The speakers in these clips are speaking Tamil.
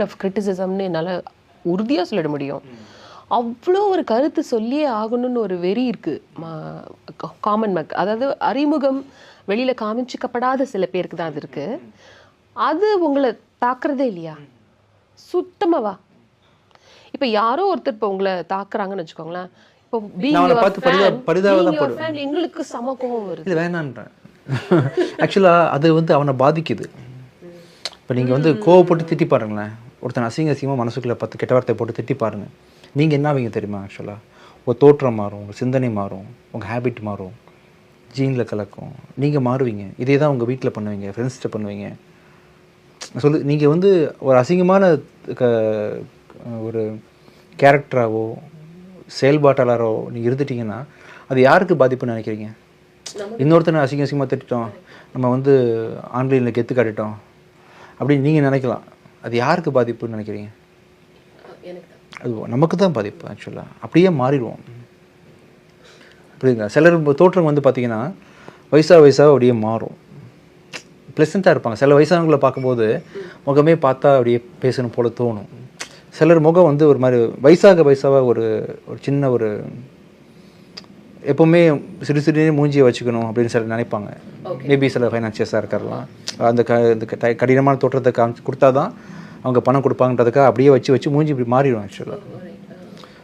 ஆஃப் கிரிட்டிசிசம்னு என்னால் உறுதியாக சொல்லிட முடியும். அவ்வளோ ஒரு கருத்து சொல்லியே ஆகணும்னு ஒரு வெறி இருக்குது காமன் மக்கள். அதாவது அறிமுகம் வெளியில் காமிச்சிக்கப்படாத சில பேருக்கு தான் அது இருக்குது. அது உங்களை தாக்குறதே இல்லையா? சுத்தமாவா? இப்போ யாரோ ஒருத்தர் இப்போ உங்களை தாக்குறாங்கன்னு வச்சுக்கோங்களேன். இப்போ எங்களுக்கு சம கோவம் வருது. இது வேணான்றேன். ஆக்சுவலாக அது வந்து அவனை பாதிக்குது. இப்போ நீங்கள் வந்து கோவப்பட்டு திட்டி பாருங்களேன். ஒருத்தன் அசிங்கமாக மனசுக்குள்ளே 10 கெட்ட வார்த்தை போட்டு திட்டி பாருங்கள். நீங்கள் என்ன ஆவீங்க தெரியுமா? ஆக்சுவலாக உங்கள் தோற்றம் மாறும், உங்கள் சிந்தனை மாறும், உங்கள் ஹேபிட் மாறும், ஜீனில் கலக்கும், நீங்கள் மாறுவீங்க. இதே தான் உங்கள் வீட்டில் பண்ணுவீங்க, ஃப்ரெண்ட்ஸ்கிட்ட பண்ணுவீங்க. நீங்கள் வந்து ஒரு அசிங்கமான ஒரு கேரக்டராகவோ செயல்பாட்டாளரோ நீங்கள் இருந்துட்டீங்கன்னா அது யாருக்கு பாதிப்புன்னு நினைக்கிறீங்க? இன்னொருத்தனை அசிங்கமாக திட்டோம், நம்ம வந்து ஆன்லைனில் கெத்து காட்டிட்டோம் அப்படின்னு நீங்கள் நினைக்கலாம். அது யாருக்கு பாதிப்புன்னு நினைக்கிறீங்க? அது நமக்கு தான் பாதிப்பு. ஆக்சுவலாக அப்படியே மாறிடுவோம். புரியுதுங்களா? சிலர் தோற்றம் வந்து பார்த்திங்கன்னா வயசாக அப்படியே மாறும். ப்ளசண்ட்டாக இருப்பாங்க. சில வயசானவங்களை பார்க்கும்போது முகமே பார்த்தா அப்படியே பேசணும் போல தோணும். சிலர் முகம் வந்து ஒரு மாதிரி வயசாக ஒரு சின்ன ஒரு எப்போவுமே சிறு மூஞ்சியை வச்சுக்கணும் அப்படின்னு சிலர் நினைப்பாங்க. மேபி சில ஃபைனான்சியஸாக இருக்கலாம். அந்த கடினமான தோற்றத்தை கொடுத்தா தான் அவங்க பணம் கொடுப்பாங்கன்றதுக்காக அப்படியே வச்சு மூஞ்சி இப்படி மாறிடும் ஆக்சுவலாக.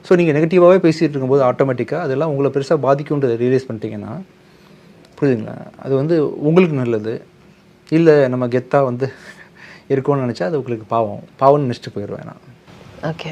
ஸோ நீங்கள் நெகட்டிவாகவே பேசிகிட்டு இருக்கும்போது ஆட்டோமேட்டிக்காக அதெல்லாம் உங்களை பெருசாக பாதிக்கும்ன்றதை ரியலைஸ் பண்ணிட்டீங்கன்னா, புரியுதுங்களா? அது வந்து உங்களுக்கு நல்லது. இல்லை நம்ம கெத்தாக வந்து இருக்கணும்னு நினச்சா அது உங்களுக்கு பாவம்னு நினச்சிட்டு போயிடுவேன் நான். ஓகே.